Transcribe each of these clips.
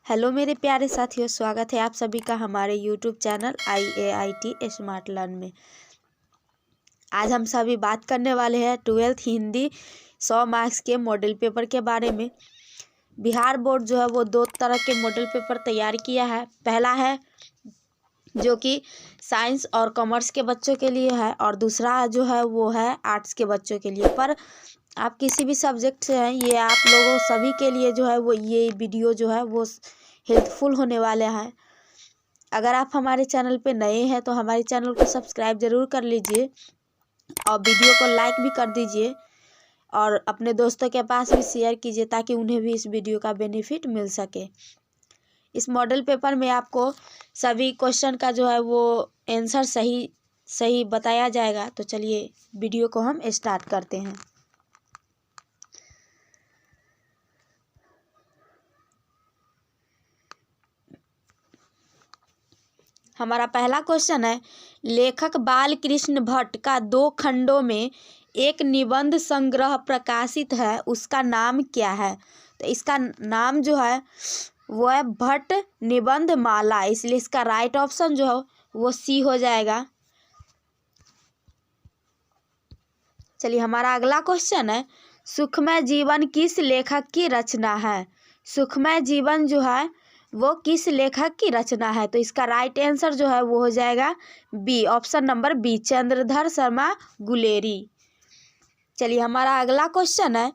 Hello मेरे प्यारे साथियों, स्वागत है आप सभी का हमारे YouTube channel IAIT smart learn में। आज हम सभी बात करने वाले हैं 12th हिंदी 100 मार्क्स के मॉडल पेपर के बारे में। बिहार बोर्ड जो है वो दो तरह के मॉडल पेपर तैयार किया है। पहला है जो कि साइंस और कॉमर्स के बच्चों के लिए है और दूसरा जो है वो है आर्ट्स के बच्चों के लिए। पर आप किसी भी सब्जेक्ट से हैं, ये आप लोगों सभी के लिए जो है वो ये वीडियो जो है वो हेल्पफुल होने वाले हैं। अगर आप हमारे चैनल पे नए हैं तो हमारे चैनल को सब्सक्राइब ज़रूर कर लीजिए और वीडियो को लाइक भी कर दीजिए और अपने दोस्तों के पास भी शेयर कीजिए ताकि उन्हें भी इस वीडियो का बेनिफिट मिल सके। इस मॉडल पेपर में आपको सभी क्वेश्चन का जो है वो आंसर सही बताया जाएगा। तो चलिए वीडियो को हम स्टार्ट करते हैं। हमारा पहला क्वेश्चन है, लेखक बाल कृष्ण भट्ट का 2 खंडों में एक निबंध संग्रह प्रकाशित है, उसका नाम क्या है? तो इसका नाम जो है वो है भट्ट निबंध माला, इसलिए इसका राइट ऑप्शन जो है वो सी हो जाएगा। चलिए हमारा अगला क्वेश्चन है, सुखमय जीवन किस लेखक की रचना है? सुखमय जीवन जो है वो किस लेखक की रचना है? तो इसका राइट आंसर जो है वो हो जाएगा B, option number B, Chandradhar Sharma Guleri. चलिए हमारा अगला क्वेश्चन है,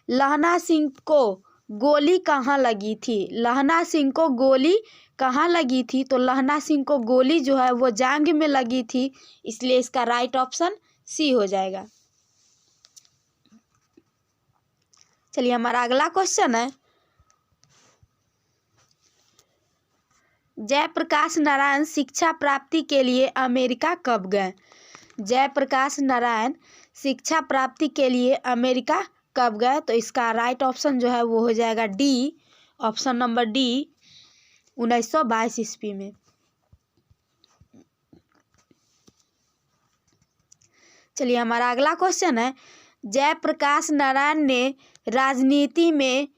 लहना सिंह को गोली कहाँ लगी थी? लहना सिंह को गोली कहाँ लगी थी? तो लहना सिंह को गोली जो है वो जांघ में लगी थी, इसलिए इसका राइट ऑप्शन सी हो जाएगा। चलिए हमारा अगला क्वेश्चन है, जयप्रकाश नारायण शिक्षा प्राप्ति के लिए अमेरिका कब गए? जयप्रकाश नारायण शिक्षा प्राप्ति के लिए अमेरिका कब गए? तो इसका राइट ऑप्शन जो है वो हो जाएगा डी, ऑप्शन नंबर डी, 1922 ईस्वी में। चलिए हमारा अगला क्वेश्चन है, जयप्रकाश नारायण ने राजनीति में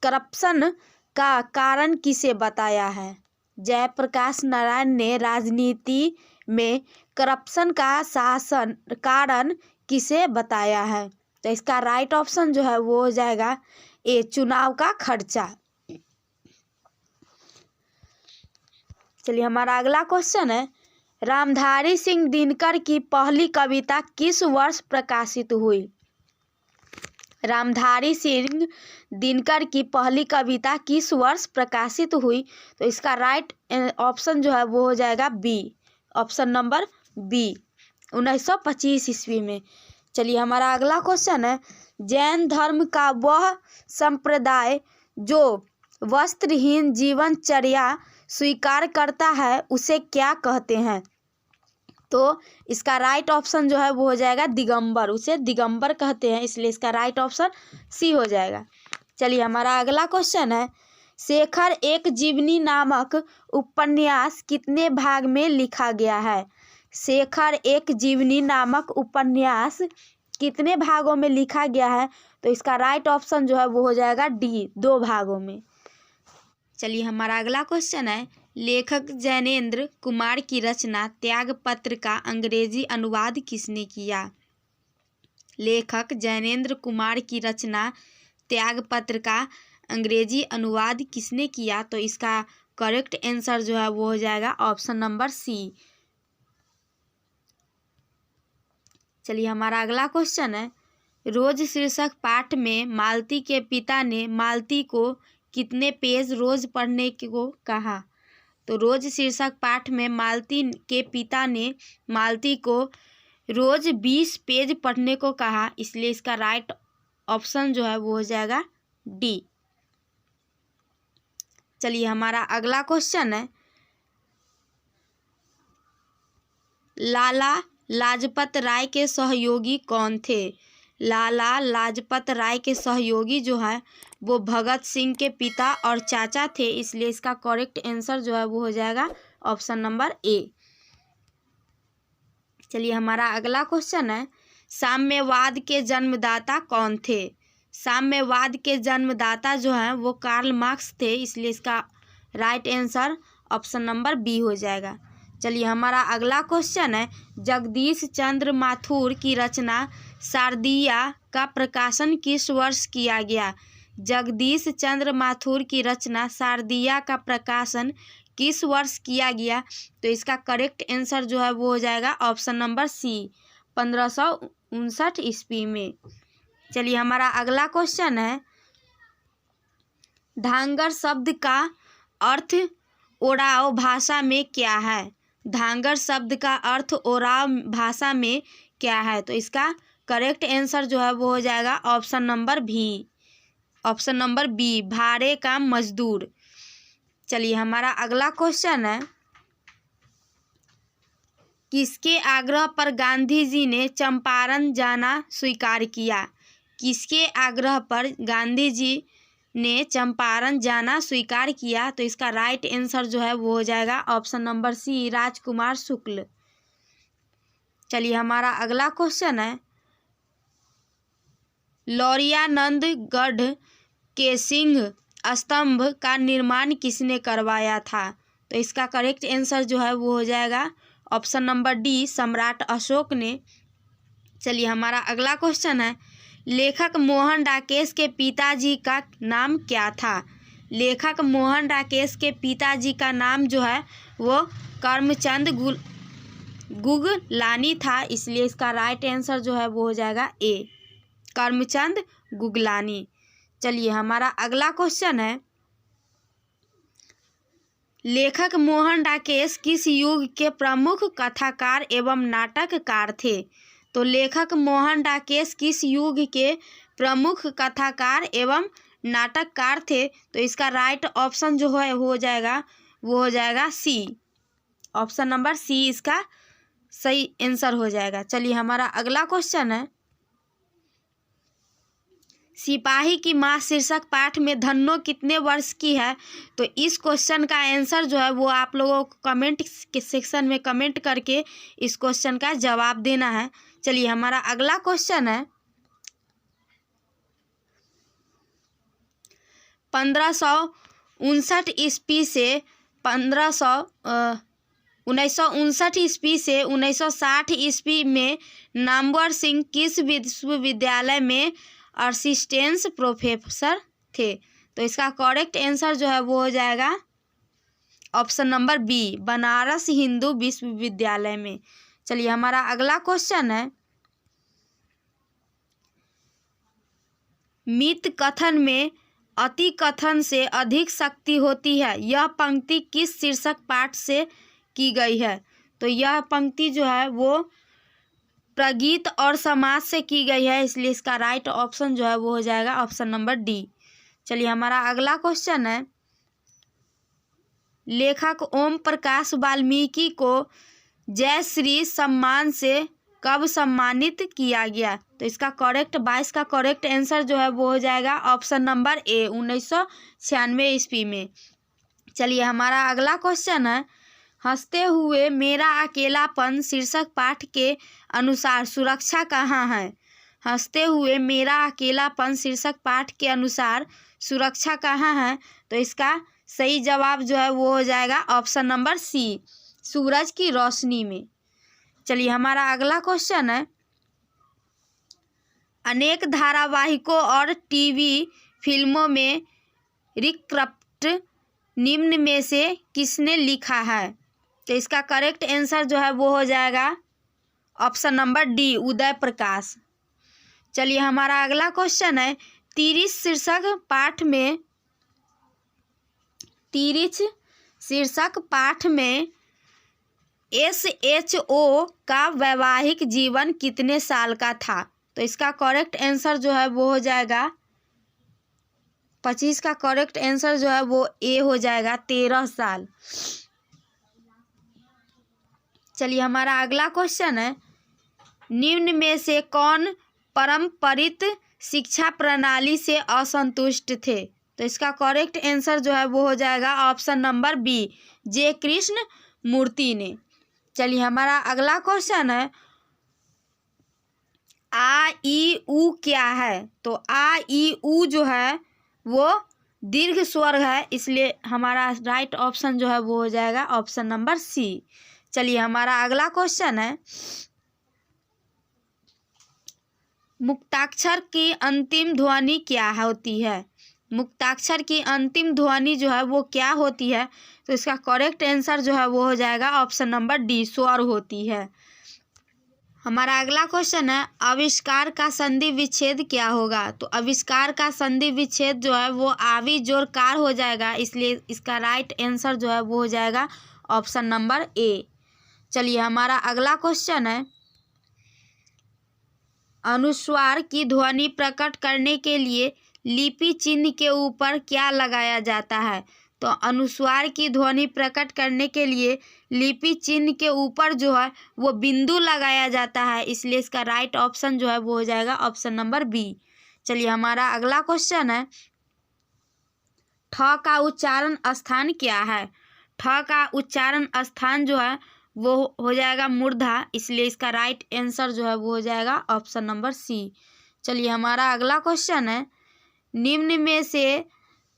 करप्शन का कारण किसे बताया है? जयप्रकाश नारायण ने राजनीति में करप्शन का कारण किसे बताया है? तो इसका राइट ऑप्शन जो है वो हो जाएगा ए, चुनाव का खर्चा। चलिए हमारा अगला क्वेश्चन है, रामधारी सिंह दिनकर की पहली कविता किस वर्ष प्रकाशित हुई? रामधारी सिंह दिनकर की पहली कविता किस वर्ष प्रकाशित हुई? तो इसका राइट ऑप्शन जो है वो हो जाएगा बी, ऑप्शन नंबर बी, 1925 ईस्वी में। चलिए हमारा अगला क्वेश्चन है, जैन धर्म का वह संप्रदाय जो वस्त्रहीन जीवनचर्या स्वीकार करता है उसे क्या कहते हैं? तो इसका राइट ऑप्शन जो है वो हो जाएगा दिगंबर, उसे दिगंबर कहते हैं, इसलिए इसका राइट ऑप्शन सी हो जाएगा। चलिए हमारा अगला क्वेश्चन है, शेखर एक जीवनी नामक उपन्यास कितने भाग में लिखा गया है? शेखर एक जीवनी नामक उपन्यास कितने भागों में लिखा गया है? तो इसका राइट ऑप्शन जो है वो हो जाएगा डी, 2 भागों में। चलिए हमारा अगला क्वेश्चन है, लेखक जैनेन्द्र कुमार की रचना त्यागपत्र का अंग्रेजी अनुवाद किसने किया? लेखक जैनेन्द्र कुमार की रचना त्यागपत्र का अंग्रेजी अनुवाद किसने किया? तो इसका करेक्ट आंसर जो है वो हो जाएगा ऑप्शन नंबर सी। चलिए हमारा अगला क्वेश्चन है, रोज शीर्षक पाठ में मालती के पिता ने मालती को कितने पेज रोज पढ़ने को कहा? तो रोज शीर्षक पाठ में मालती के पिता ने मालती को रोज 20 पेज पढ़ने को कहा, इसलिए इसका राइट ऑप्शन जो है वो हो जाएगा डी। चलिए हमारा अगला क्वेश्चन है, लाला लाजपत राय के सहयोगी कौन थे? लाला लाजपत राय के सहयोगी जो है वो भगत सिंह के पिता और चाचा थे, इसलिए इसका करेक्ट आंसर जो है वो हो जाएगा ऑप्शन नंबर ए। चलिए हमारा अगला क्वेश्चन है, साम्यवाद के जन्मदाता कौन थे? साम्यवाद के जन्मदाता जो हैं वो कार्ल मार्क्स थे, इसलिए इसका right answer option number B हो जाएगा। चलिए हमारा अगला क्वेश्चन है, जगदीश चंद्र माथुर की रचना शारदीया का प्रकाशन किस वर्ष किया गया? जगदीश चंद्र माथुर की रचना शारदीया का प्रकाशन किस वर्ष किया गया? तो इसका करेक्ट आंसर जो है वो हो जाएगा ऑप्शन नंबर सी, 1559 ईस्वी में। चलिए हमारा अगला क्वेश्चन है, धांगर शब्द का अर्थ ओराव भाषा में क्या है? धांगर शब्द का अर्थ ओराव भाषा में क्या है? तो इसका करेक्ट आंसर जो है वो हो जाएगा ऑप्शन नंबर भी, ऑप्शन नंबर बी, भाड़े का मजदूर। चलिए हमारा अगला क्वेश्चन है, किसके आग्रह पर गांधी जी ने चंपारण जाना स्वीकार किया? किसके आग्रह पर गांधी जी ने चंपारण जाना स्वीकार किया? तो इसका राइट आंसर जो है वो हो जाएगा ऑप्शन नंबर सी, राजकुमार शुक्ल। चलिए हमारा अगला क्वेश्चन है, लौरियानंदगढ़ के सिंह स्तंभ का निर्माण किसने करवाया था? तो इसका करेक्ट आंसर जो है वो हो जाएगा ऑप्शन नंबर डी, सम्राट अशोक ने। चलिए हमारा अगला क्वेश्चन है, लेखक मोहन राकेश के पिताजी का नाम क्या था? लेखक मोहन राकेश के पिताजी का नाम जो है वो करमचंद गुगलानी था, इसलिए इसका राइट आंसर जो है वो हो जाएगा ए, करमचंद गुगलानी। चलिए हमारा अगला क्वेश्चन है, लेखक मोहन राकेश किस युग के प्रमुख कथाकार एवं नाटककार थे? तो लेखक मोहन राकेश किस युग के प्रमुख कथाकार एवं नाटककार थे? तो इसका राइट ऑप्शन जो है हो जाएगा वो हो जाएगा सी, ऑप्शन नंबर सी इसका सही आंसर हो जाएगा। चलिए हमारा अगला क्वेश्चन है, सिपाही की माँ शीर्षक पाठ में धन्नो कितने वर्ष की है? तो इस क्वेश्चन का आंसर जो है वो आप लोगों को कमेंट के सेक्शन में कमेंट करके इस क्वेश्चन का जवाब देना है। चलिए हमारा अगला क्वेश्चन है, 1559 ईस्वी से 1959 ईस्वी से 1960 ईस्वी में नामवर सिंह किस विश्वविद्यालय में असिस्टेंट प्रोफेसर थे? तो इसका करेक्ट आंसर जो है वो हो जाएगा option number B, Banaras Hindu Vishwavidyalaya में। चलिए हमारा अगला क्वेश्चन है, मित कथन में अति कथन से अधिक शक्ति होती है, यह पंक्ति किस शीर्षक पाठ से की गई है? तो यह पंक्ति जो है वो प्रगीत और समाज से की गई है, इसलिए इसका राइट ऑप्शन जो है वो हो जाएगा ऑप्शन नंबर डी। चलिए हमारा अगला क्वेश्चन है, लेखक ओम प्रकाश वाल्मीकि को जयश्री सम्मान से कब सम्मानित किया गया? तो इसका करेक्ट 22 का करेक्ट आंसर जो है वो हो जाएगा ऑप्शन नंबर ए, 1996 ईस्वी में। चलिए हमारा अगला क्वेश्चन है, हंसते हुए मेरा अकेलापन शीर्षक पाठ के अनुसार सुरक्षा कहाँ है? हंसते हुए मेरा अकेलापन शीर्षक पाठ के अनुसार सुरक्षा कहाँ है? तो इसका सही जवाब जो है वो हो जाएगा ऑप्शन नंबर सी, सूरज की रोशनी में। चलिए हमारा अगला क्वेश्चन है, अनेक धारावाहिकों और टीवी फिल्मों में स्क्रिप्ट निम्न में से किसने लिखा है? तो इसका करेक्ट आंसर जो है वो हो जाएगा option number D, Uday Prakash. चलिए हमारा अगला क्वेश्चन है, तिरिच शीर्षक पाठ में SHO का वैवाहिक जीवन कितने साल का था? तो इसका करेक्ट आंसर जो है वो हो जाएगा 25 का करेक्ट आंसर जो है वो ए हो जाएगा, 13 साल। चलिए हमारा अगला क्वेश्चन है, निम्न में से कौन पारंपरिक शिक्षा प्रणाली से असंतुष्ट थे? तो इसका करेक्ट आंसर जो है वो हो जाएगा ऑप्शन नंबर बी, जे कृष्ण मूर्ति ने। चलिए हमारा अगला क्वेश्चन है, आ ई उ क्या है? तो आ ई उ जो है वो दीर्घ स्वर है, इसलिए हमारा राइट ऑप्शन जो है वो हो जाएगा ऑप्शन नंबर सी। चलिए हमारा अगला क्वेश्चन है, मुक्ताक्षर की अंतिम ध्वनि क्या होती है? मुक्ताक्षर की अंतिम ध्वनि जो है वो क्या होती है? तो इसका करेक्ट आंसर जो है वो हो जाएगा ऑप्शन नंबर डी, स्वर होती है। हमारा अगला क्वेश्चन है, आविष्कार का संधि विच्छेद क्या होगा? तो आविष्कार का संधि विच्छेद जो है वो आवी जोड़ कार हो जाएगा, इसलिए इसका राइट आंसर जो है वो हो जाएगा ऑप्शन नंबर ए। चलिए हमारा अगला क्वेश्चन है, अनुस्वार की ध्वनि प्रकट करने के लिए लिपि चिन्ह के ऊपर क्या लगाया जाता है? तो अनुस्वार की ध्वनि प्रकट करने के लिए लिपि चिन्ह के ऊपर जो है वो बिंदु लगाया जाता है, इसलिए इसका राइट ऑप्शन जो है वो हो जाएगा ऑप्शन नंबर बी। चलिए हमारा अगला क्वेश्चन है, ठ का उच्चारण स्थान क्या है? ठ का उच्चारण स्थान जो है वो हो जाएगा मूर्धा, इसलिए इसका राइट आंसर जो है वो हो जाएगा ऑप्शन नंबर सी। चलिए हमारा अगला क्वेश्चन है, निम्न में से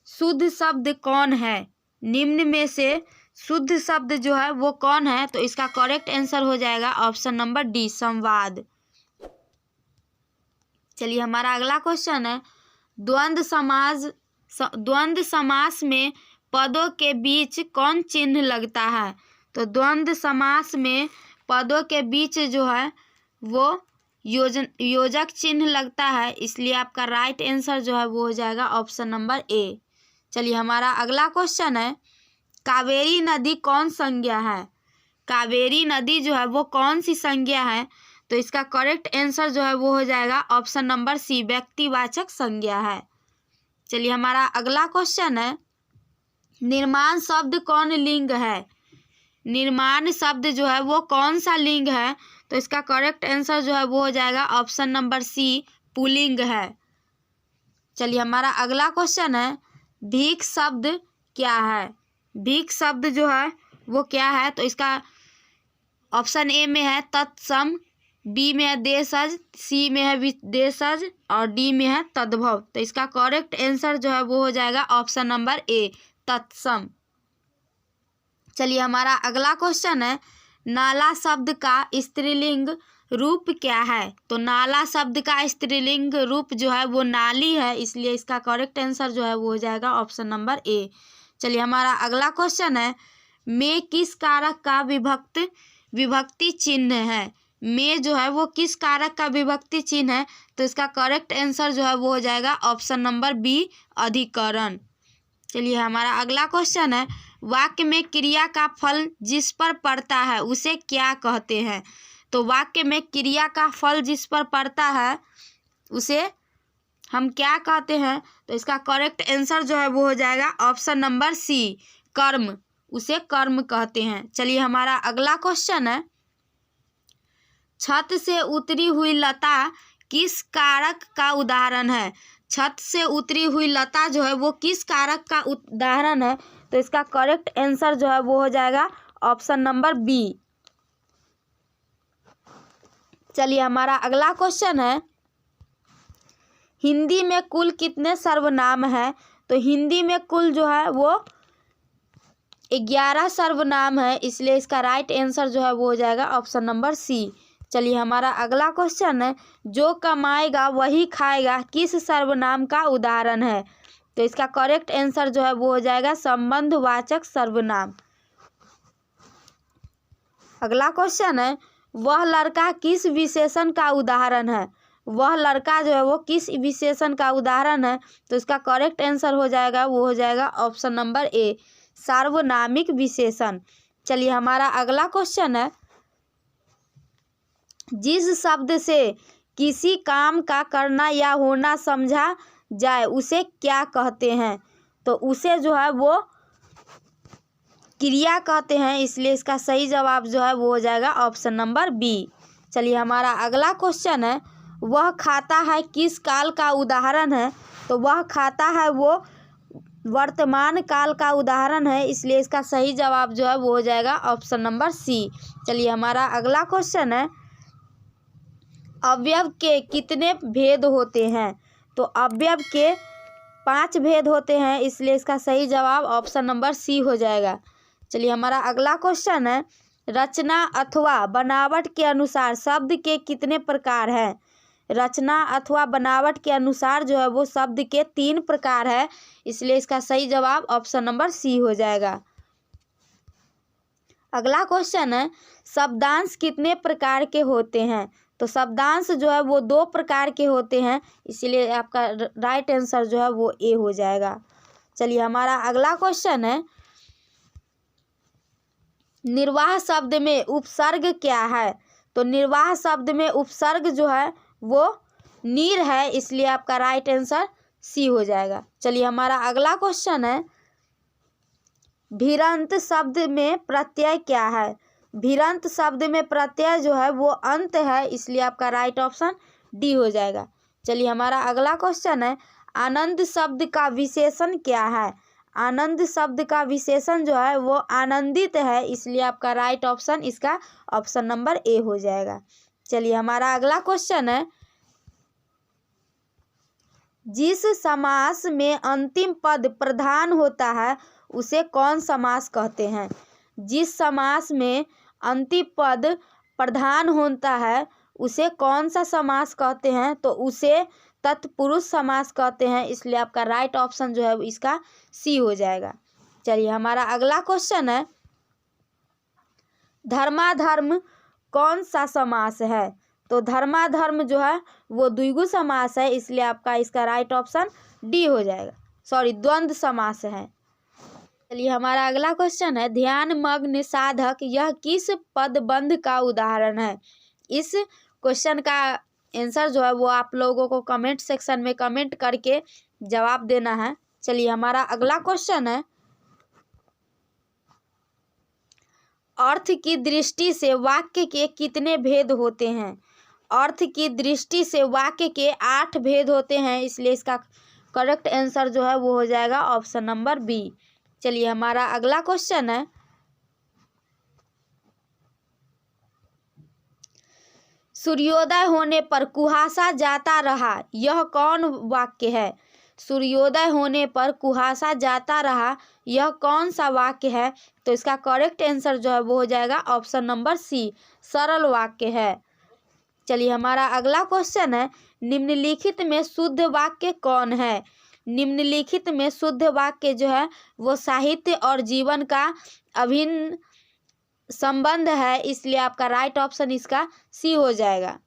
शुद्ध शब्द कौन है? निम्न में से शुद्ध शब्द जो है वो कौन है? तो इसका करेक्ट आंसर हो जाएगा ऑप्शन नंबर डी, संवाद। चलिए हमारा अगला क्वेश्चन है, द्वंद्व समास में पदों के बीच कौन चिन्ह लगता है? तो द्वंद्व समास में पदों के बीच जो है वो योजक चिन्ह लगता है, इसलिए आपका राइट आंसर जो है वो हो जाएगा ऑप्शन नंबर ए। चलिए हमारा अगला क्वेश्चन है, कावेरी नदी कौन संज्ञा है? कावेरी नदी जो है वो कौन सी संज्ञा है? तो इसका करेक्ट आंसर जो है वो हो जाएगा ऑप्शन नंबर सी, व्यक्तिवाचक संज्ञा है। चलिए हमारा अगला क्वेश्चन है, निर्माण शब्द कौन लिंग है? निर्माण शब्द जो है वो कौन सा लिंग है? तो इसका करेक्ट आंसर जो है वो हो जाएगा ऑप्शन नंबर सी, पुल्लिंग है। चलिए हमारा अगला क्वेश्चन है, भीख शब्द क्या है? भीख शब्द जो है वो क्या है? तो इसका ऑप्शन ए में है तत्सम, बी में है देशज, सी में है विदेशज और डी में है तद्भव। तो इसका करेक्ट आंसर जो है वो हो जाएगा ऑप्शन नंबर ए, तत्सम। चलिए हमारा अगला क्वेश्चन है, नाला शब्द का स्त्रीलिंग रूप क्या है? तो नाला शब्द का स्त्रीलिंग रूप जो है वो नाली है, इसलिए इसका करेक्ट आंसर जो है वो हो जाएगा ऑप्शन नंबर ए। चलिए हमारा अगला क्वेश्चन है, में किस कारक का विभक्ति चिन्ह है? में जो है वो किस कारक का विभक्ति चिन्ह है? तो इसका करेक्ट आंसर जो है वो हो जाएगा ऑप्शन नंबर बी, अधिकरण। चलिए हमारा अगला क्वेश्चन है, वाक्य में क्रिया का फल जिस पर पड़ता है उसे क्या कहते हैं? तो वाक्य में क्रिया का फल जिस पर पड़ता है उसे हम क्या कहते हैं? तो इसका करेक्ट आंसर जो है वो हो जाएगा ऑप्शन नंबर सी, कर्म, उसे कर्म कहते हैं। चलिए हमारा अगला क्वेश्चन है, छत से उतरी हुई लता किस कारक का उदाहरण है? छत से उतरी हुई लता जो है वो किस कारक का उदाहरण है? तो इसका करेक्ट आंसर जो है वो हो जाएगा ऑप्शन नंबर बी। चलिए हमारा अगला क्वेश्चन है, हिंदी में कुल कितने सर्वनाम हैं? तो हिंदी में कुल जो है वो 11 सर्वनाम है, इसलिए इसका राइट आंसर जो है वो हो जाएगा ऑप्शन नंबर सी। चलिए हमारा अगला क्वेश्चन है, जो कमाएगा वही खाएगा किस सर्वनाम का उदाहरण है? तो इसका करेक्ट आंसर जो है वो हो जाएगा संबंधवाचक सर्वनाम। अगला क्वेश्चन है, वह लड़का किस विशेषण का उदाहरण है? वह लड़का जो है वो किस विशेषण का उदाहरण है? तो इसका करेक्ट आंसर हो जाएगा वो हो जाएगा ऑप्शन नंबर ए, सार्वनामिक विशेषण। चलिए हमारा अगला क्वेश्चन है, जिस शब्द से किसी काम का करना या होना समझा जाए उसे क्या कहते हैं? तो उसे जो है वो क्रिया कहते हैं, इसलिए इसका सही जवाब जो है वो हो जाएगा ऑप्शन नंबर बी। चलिए हमारा अगला क्वेश्चन है, वह खाता है किस काल का उदाहरण है? तो वह खाता है वो वर्तमान काल का उदाहरण है, इसलिए इसका सही जवाब जो है वो हो जाएगा ऑप्शन नंबर सी। चलिए हमारा अगला क्वेश्चन है, अवयव के कितने भेद होते हैं? तो अवयव के 5 भेद होते हैं, इसलिए इसका सही जवाब ऑप्शन नंबर सी हो जाएगा। चलिए हमारा अगला क्वेश्चन है, रचना अथवा बनावट के अनुसार शब्द के कितने प्रकार हैं? रचना अथवा बनावट के अनुसार जो है वो शब्द के 3 प्रकार है, इसलिए इसका सही जवाब ऑप्शन नंबर सी हो जाएगा। अगला क्वेश्चन है, शब्दांश कितने प्रकार के होते हैं? तो शब्दांश जो है वो 2 प्रकार के होते हैं, इसीलिए आपका राइट आंसर जो है वो ए हो जाएगा। चलिए हमारा अगला क्वेश्चन है, निर्वाह शब्द में उपसर्ग क्या है? तो निर्वाह शब्द में उपसर्ग जो है वो नीर है, इसलिए आपका राइट आंसर सी हो जाएगा। चलिए हमारा अगला क्वेश्चन है, भिरंत शब्द में प्रत्यय क्या है? भिरंत शब्द में प्रत्यय जो है वो अंत है, इसलिए आपका राइट ऑप्शन डी हो जाएगा। चलिए हमारा अगला क्वेश्चन है, आनंद शब्द का विशेषण क्या है? आनंद शब्द का विशेषण जो है वो आनंदित है, इसलिए आपका राइट ऑप्शन इसका ऑप्शन नंबर ए हो जाएगा। चलिए हमारा अगला क्वेश्चन है, जिस समास में अंतिम पद प्रधान होता है उसे कौन समास कहते हैं? जिस समास में अंतिम पद प्रधान होता है उसे कौन सा समास कहते हैं? तो उसे तत्पुरुष समास कहते हैं, इसलिए आपका राइट ऑप्शन जो है इसका सी हो जाएगा। चलिए हमारा अगला क्वेश्चन है, धर्माधर्म कौन सा समास है? तो धर्माधर्म जो है वो द्विगु समास है, इसलिए आपका इसका राइट ऑप्शन डी हो जाएगा, सॉरी द्वंद्व समास है। चलिए हमारा अगला क्वेश्चन है, ध्यान मग्न साधक यह किस पदबंध का उदाहरण है? इस क्वेश्चन का आंसर जो है वो आप लोगों को कमेंट सेक्शन में कमेंट करके जवाब देना है। चलिए हमारा अगला क्वेश्चन है, अर्थ की दृष्टि से वाक्य के कितने भेद होते हैं? अर्थ की दृष्टि से वाक्य के 8 भेद होते हैं, इसलिए इसका करेक्ट आंसर जो है वो हो जाएगा ऑप्शन नंबर बी। चलिए हमारा अगला क्वेश्चन है, सूर्योदय होने पर कुहासा जाता रहा यह कौन वाक्य है? सूर्योदय होने पर कुहासा जाता रहा यह कौन सा वाक्य है? तो इसका करेक्ट आंसर जो है वो हो जाएगा ऑप्शन नंबर सी, सरल वाक्य है। चलिए हमारा अगला क्वेश्चन है, निम्नलिखित में शुद्ध वाक्य कौन है? निम्नलिखित में शुद्ध वाक्य जो है वो साहित्य और जीवन का अभिन्न संबंध है, इसलिए आपका राइट ऑप्शन इसका सी हो जाएगा।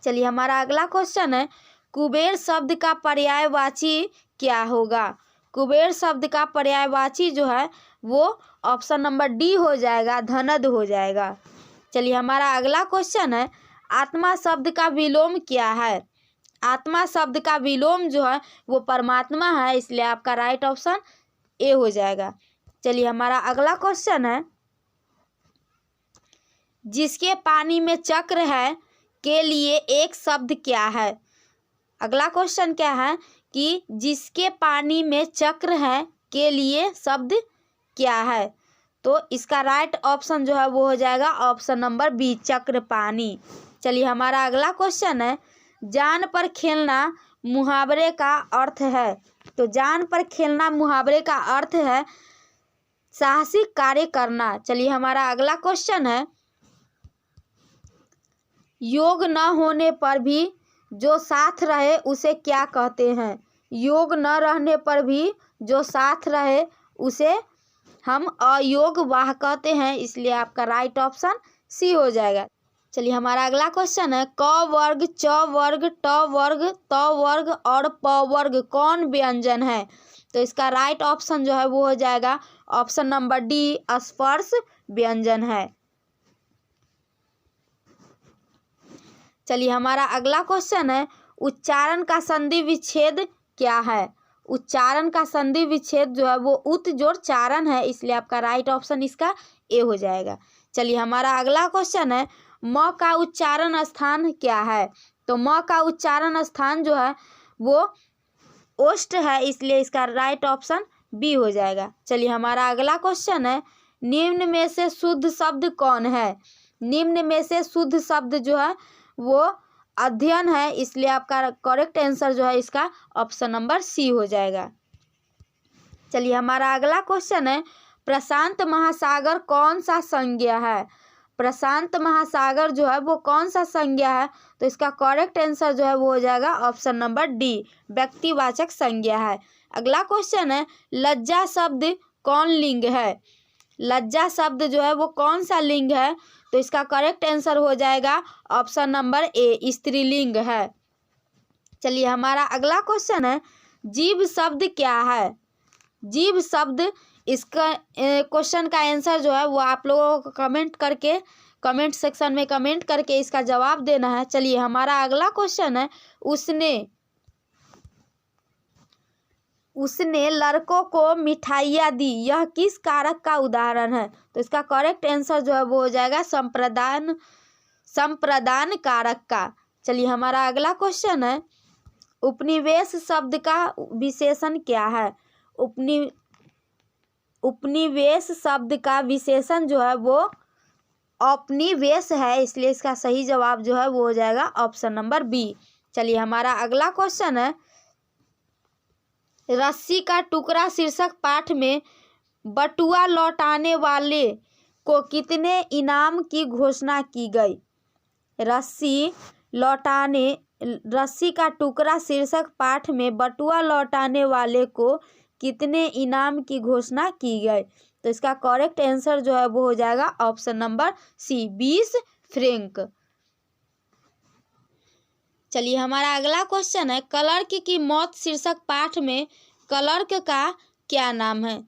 चलिए हमारा अगला क्वेश्चन है, कुबेर शब्द का पर्यायवाची क्या होगा? कुबेर शब्द का पर्यायवाची जो है वो ऑप्शन नंबर डी हो जाएगा, धनद हो जाएगा। चलिए हमारा अगला क्वेश्चन है, आत्मा शब्द का विलोम क्या है? आत्मा शब्द का विलोम जो है वो परमात्मा है, इसलिए आपका राइट ऑप्शन ए हो जाएगा। चलिए हमारा अगला क्वेश्चन है, जिसके पानी में चक्र है के लिए एक शब्द क्या है? अगला क्वेश्चन क्या है कि जिसके पानी में चक्र है के लिए शब्द क्या है? तो इसका राइट ऑप्शन जो है वो हो जाएगा ऑप्शन नंबर बी, चक्र पानी। चलिए हमारा अगला क्वेश्चन है, जान पर खेलना मुहावरे का अर्थ है। तो जान पर खेलना मुहावरे का अर्थ है साहसिक कार्य करना। चलिए हमारा अगला क्वेश्चन है, योग न होने पर भी जो साथ रहे उसे क्या कहते हैं? योग न रहने पर भी जो साथ रहे उसे हम अयोगवाह कहते हैं, इसलिए आपका राइट ऑप्शन सी हो जाएगा। चलिए हमारा अगला क्वेश्चन है, क वर्ग, च वर्ग, ट वर्ग, त वर्ग और प वर्ग कौन व्यंजन है? तो इसका राइट ऑप्शन जो है वो हो जाएगा ऑप्शन नंबर डी, स्पर्श व्यंजन है। चलिए हमारा अगला क्वेश्चन है, उच्चारण का संधि विच्छेद क्या है? उच्चारण का संधि विच्छेद जो है वो उत जोड़ चारण है, इसलिए आपका राइट ऑप्शन इसका ए हो जाएगा। चलिए हमारा अगला क्वेश्चन है, म का उच्चारण स्थान क्या है? तो म का उच्चारण स्थान जो है वो ओष्ठ है, इसलिए इसका राइट ऑप्शन बी हो जाएगा। चलिए हमारा अगला क्वेश्चन है, निम्न में से शुद्ध शब्द कौन है? निम्न में से शुद्ध शब्द जो है वो अध्ययन है, इसलिए आपका करेक्ट आंसर जो है इसका ऑप्शन नंबर सी हो जाएगा। चलिए हमारा अगला क्वेश्चन है, प्रशांत महासागर कौन सा संज्ञा है? प्रशांत महासागर जो है वो कौन सा संज्ञा है? तो इसका करेक्ट आंसर जो है वो हो जाएगा ऑप्शन नंबर डी, व्यक्तिवाचक संज्ञा है। अगला क्वेश्चन है, लज्जा शब्द कौन लिंग है? लज्जा शब्द जो है वो कौन सा लिंग है? तो इसका करेक्ट आंसर हो जाएगा ऑप्शन नंबर ए, स्त्रीलिंग है। चलिए हमारा अगला क्वेश्चन है, जीव शब्द क्या है? जीव शब्द, इसका क्वेश्चन का आंसर जो है वो आप लोगों को कमेंट सेक्शन में कमेंट करके इसका जवाब देना है। चलिए हमारा अगला क्वेश्चन है, उसने लड़कों को मिठाइयाँ दी, यह किस कारक का उदाहरण है? तो इसका करेक्ट आंसर जो है वो हो जाएगा संप्रदान कारक का। चलिए हमारा अगला क्वेश्चन है, उपनिवेश शब्द का विशेषण क्या है? उपनिवेश शब्द का विशेषण जो है वो औपनिवेश है, इसलिए इसका सही जवाब जो है वो हो जाएगा ऑप्शन नंबर बी। चलिए हमारा अगला क्वेश्चन है, रस्सी का टुकड़ा शीर्षक पाठ में बटुआ लौटाने वाले को कितने इनाम की घोषणा की गई? रस्सी का टुकड़ा शीर्षक पाठ में बटुआ लौटाने वाले को कितने इनाम की घोषणा की गई? तो इसका करेक्ट आंसर जो है वो हो जाएगा ऑप्शन नंबर सी, 20 फ्रैंक। चलिए हमारा अगला क्वेश्चन है, क्लर्क की मौत शीर्षक पाठ में क्लर्क का क्या नाम है?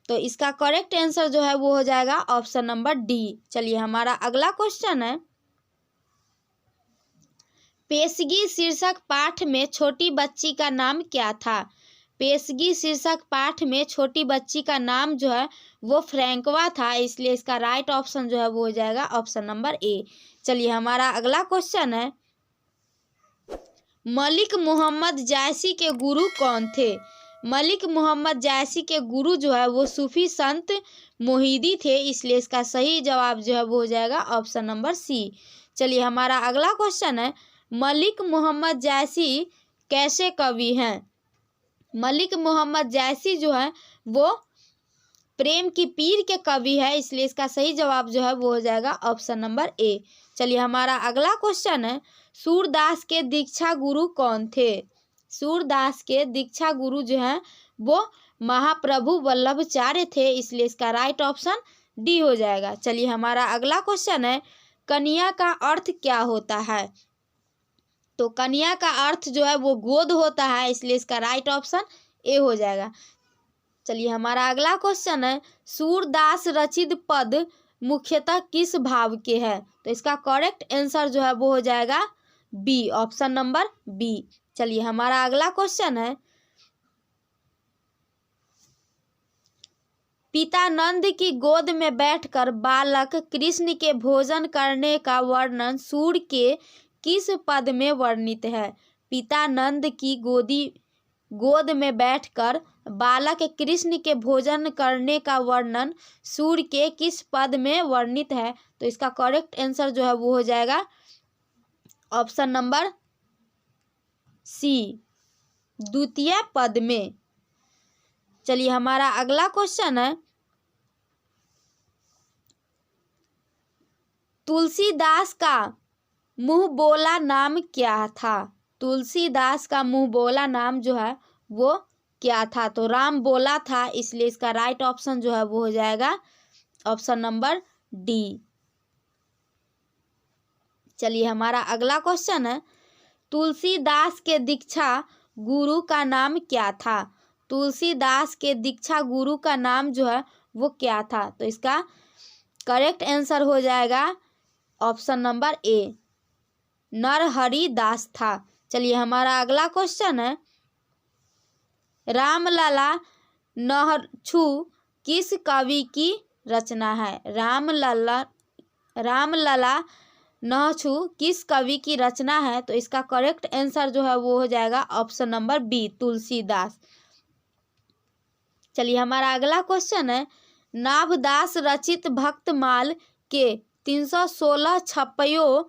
तो इसका करेक्ट आंसर जो है वो हो जाएगा ऑप्शन नंबर डी। चलिए हमारा अगला क्वेश्चन है, पेशगी शीर्षक पाठ में छोटी बच्ची का नाम क्या था? पेशगी शीर्षक पाठ में छोटी बच्ची का नाम जो है वो फ्रैंकवा था, इसलिए इसका राइट ऑप्शन जो है वो हो जाएगा ऑप्शन नंबर ए। चलिए हमारा अगला क्वेश्चन है, मलिक मोहम्मद जायसी के गुरु कौन थे? मलिक मोहम्मद जायसी के गुरु जो है वो सूफी संत मोहिदी थे, इसलिए इसका सही जवाब जो है वो हो जाएगा ऑप्शन नंबर सी। चलिए हमारा अगला क्वेश्चन है, मलिक मोहम्मद जायसी कैसे कवि हैं? मलिक मोहम्मद जायसी जो है वो प्रेम की पीर के कवि है, इसलिए इसका सही जवाब जो है वो हो जाएगा ऑप्शन नंबर ए। चलिए हमारा अगला क्वेश्चन है, सूरदास के दीक्षा गुरु कौन थे? सूरदास के दीक्षा गुरु जो हैं वो महाप्रभु वल्लभाचार्य थे, इसलिए इसका राइट ऑप्शन डी हो जाएगा। चलिए हमारा अगला क्वेश्चन है, कन्या का अर्थ क्या होता है? तो कन्या का अर्थ जो है वो गोद होता है, इसलिए इसका राइट ऑप्शन ए हो जाएगा। चलिए हमारा अगला क्वेश्चन है, सूरदास रचित पद मुख्यतः किस भाव के हैं? तो इसका करेक्ट आंसर जो है वो हो जाएगा बी, ऑप्शन नंबर बी। चलिए हमारा अगला क्वेश्चन है, पिता नंद की गोद में बैठकर बालक कृष्ण के भोजन करने का वर्णन सूर के किस पद में वर्णित है? पिता नंद की गोद में बैठकर बालक कृष्ण के भोजन करने का वर्णन सूर के किस पद में वर्णित है? तो इसका करेक्ट आंसर जो है वो हो जाएगा ऑप्शन नंबर सी, द्वितीय पद में। चलिए हमारा अगला क्वेश्चन है, तुलसीदास का मुंह बोला नाम क्या था? तुलसीदास का मुंह बोला नाम जो है वो क्या था? तो राम बोला था, इसलिए इसका राइट ऑप्शन जो है वो हो जाएगा ऑप्शन नंबर डी। चलिए हमारा अगला क्वेश्चन है, तुलसीदास के दीक्षा गुरु का नाम क्या था? तुलसीदास के दीक्षा गुरु का नाम जो है वो क्या था? तो इसका करेक्ट आंसर हो जाएगा ऑप्शन नंबर ए, नरहरि दास था। चलिए हमारा अगला क्वेश्चन है, रामलला नहछु किस कवि की रचना है? रामलला नहछु किस कवि की रचना है? तो इसका करेक्ट आंसर जो है वो हो जाएगा ऑप्शन नंबर बी, तुलसीदास। चलिए हमारा अगला क्वेश्चन है, नाभदास रचित भक्तमाल के 316 छप्पयों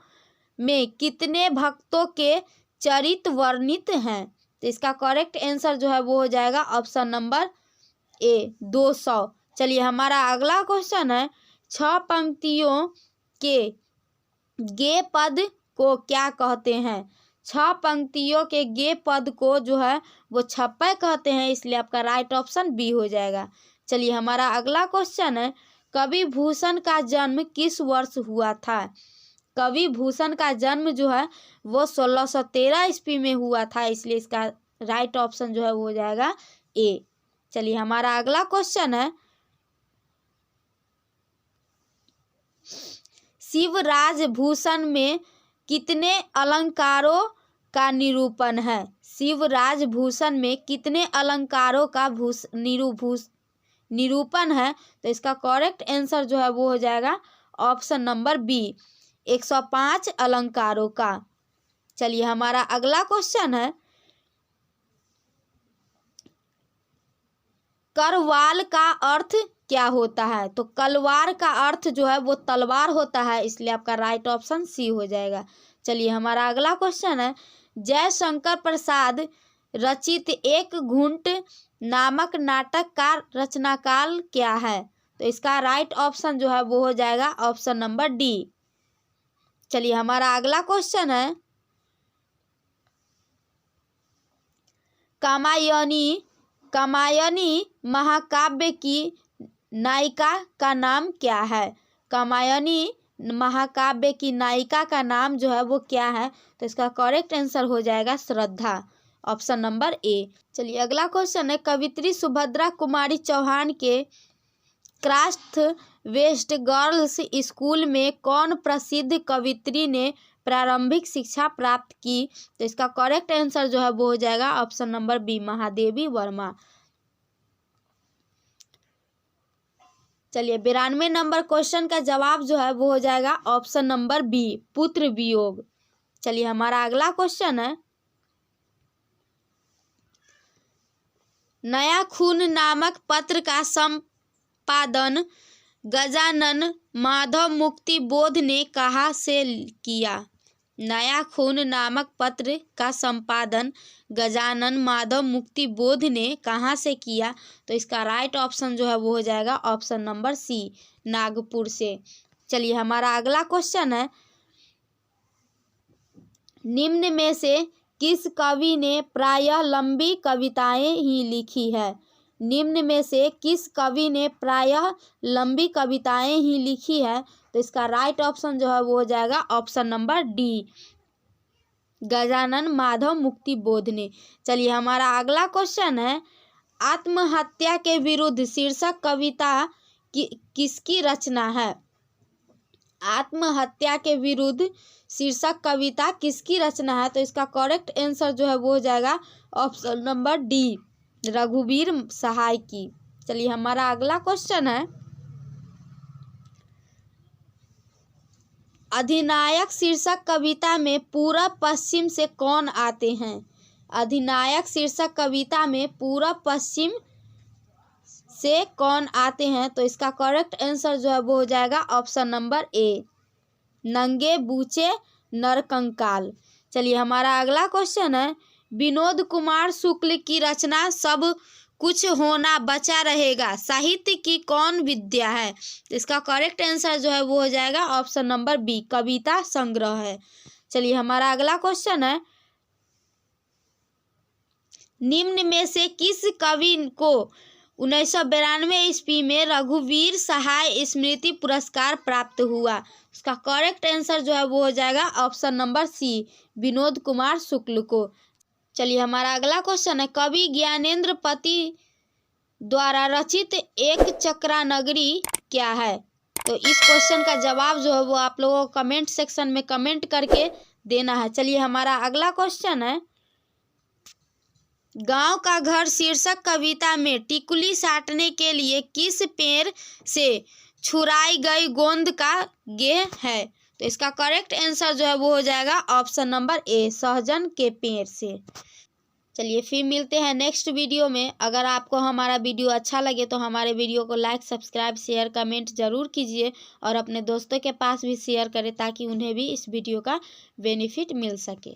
में कितने भक्तों के चरित्र वर्णित हैं? तो इसका करेक्ट आंसर जो है वो हो जाएगा ऑप्शन नंबर ए 200। चलिए हमारा अगला क्वेश्चन है 6 पंक्तियों के गे पद को क्या कहते हैं? 6 पंक्तियों के गे पद को जो है वो छप्पय कहते हैं, इसलिए आपका राइट ऑप्शन बी हो जाएगा। चलिए हमारा अगला क्वेश्चन है कवि भूषण का जन्म किस वर्ष हुआ था? कवि भूषण का जन्म जो है वो 1613 ईस्वी में हुआ था, इसलिए इसका राइट ऑप्शन जो है वो हो जाएगा ए। चलिए हमारा अगला क्वेश्चन है शिवराज भूषण में कितने अलंकारों का निरूपण है? शिवराज भूषण में कितने अलंकारों का निरूपण है? तो इसका करेक्ट आंसर जो है वो हो जाएगा ऑप्शन नंबर बी 105 अलंकारों का। चलिए हमारा अगला क्वेश्चन है करवाल का अर्थ क्या होता है? तो कलवार का अर्थ जो है वो तलवार होता है, इसलिए आपका राइट ऑप्शन सी हो जाएगा। चलिए हमारा अगला क्वेश्चन है जयशंकर प्रसाद रचित एक घूंट नामक नाटक का रचनाकाल क्या है? तो इसका राइट ऑप्शन जो है वो हो जाएगा ऑप्शन नंबर डी। चलिए हमारा अगला क्वेश्चन है कामायनी महाकाव्य की नायिका का नाम क्या है? कामायनी महाकाव्य की नायिका का नाम जो है वो क्या है? तो इसका करेक्ट आंसर हो जाएगा श्रद्धा, ऑप्शन नंबर ए। चलिए अगला क्वेश्चन है कवित्री सुभद्रा कुमारी चौहान के क्रास्ट वेस्ट गर्ल्स स्कूल में कौन प्रसिद्ध कवित्री ने प्रारंभिक शिक्षा प्राप्त की? तो इसका करेक्ट आंसर जो है वो हो जाएगा option number B Mahadevi Verma. चलिए 92 नंबर क्वेश्चन का जवाब जो है वो हो जाएगा ऑप्शन नंबर बी पुत्र वियोग। चलिए हमारा अगला क्वेश्चन है नया खून नामक पत्र का संपादन गजानन माधव मुक्ति बोध ने कहाँ से किया? नया खून नामक पत्र का संपादन गजानन माधव मुक्ति बोध ने कहाँ से किया? तो इसका राइट ऑप्शन जो है वो हो जाएगा ऑप्शन नंबर सी नागपुर से। चलिए हमारा अगला क्वेश्चन है निम्न में से किस कवि ने प्रायः लंबी कविताएं ही लिखी है? निम्न में से किस कवि ने प्रायः लंबी कविताएं ही लिखी है? तो इसका राइट ऑप्शन जो है वो हो जाएगा option number D Gajanan Madhav मुक्ति बोध ने। चलिए हमारा अगला क्वेश्चन है आत्महत्या के विरुद्ध शीर्षक कविता किसकी रचना है? आत्महत्या के विरुद्ध शीर्षक कविता किसकी रचना है? तो इसका करेक्ट आंसर जो है वो हो जाएगा ऑप्शन नंबर डी रघुवीर सहाय की। चलिए हमारा अगला क्वेश्चन है अधिनायक शीर्षक कविता में पूरब पश्चिम से कौन आते हैं? अधिनायक शीर्षक कविता में पूरब पश्चिम से कौन आते हैं? तो इसका करेक्ट आंसर जो है वो हो जाएगा ऑप्शन नंबर ए नंगे बूचे नरकंकाल। चलिए हमारा अगला क्वेश्चन है विनोद कुमार शुक्ल की रचना सब कुछ होना बचा रहेगा साहित्य की कौन विद्या है? इसका करेक्ट आंसर जो है वो हो जाएगा ऑप्शन नंबर बी कविता संग्रह है। चलिए हमारा अगला क्वेश्चन है निम्न में से किस कवि को 1992 ईस्वी में रघुवीर सहाय स्मृति पुरस्कार प्राप्त हुआ? इसका करेक्ट आंसर जो है वो हो जाएगा option number C Vinod Kumar Shukla को। चलिए हमारा अगला क्वेश्चन है कवि ज्ञानेंद्र पति द्वारा रचित एक चक्रा नगरी क्या है? तो इस क्वेश्चन का जवाब जो है वो आप लोगों को कमेंट सेक्शन में कमेंट करके देना है। चलिए हमारा अगला क्वेश्चन है गांव का घर शीर्षक कविता में टिकुली साटने के लिए किस पेड़ से छुड़ाई गई गोंद का गेह है? तो इसका करेक्ट आंसर जो है वो हो जाएगा ऑप्शन नंबर ए सहजन के पेड़ से। चलिए फिर मिलते हैं नेक्स्ट वीडियो में। अगर आपको हमारा वीडियो अच्छा लगे तो हमारे वीडियो को लाइक, सब्सक्राइब, शेयर, कमेंट ज़रूर कीजिए और अपने दोस्तों के पास भी शेयर करें ताकि उन्हें भी इस वीडियो का बेनिफिट मिल सके।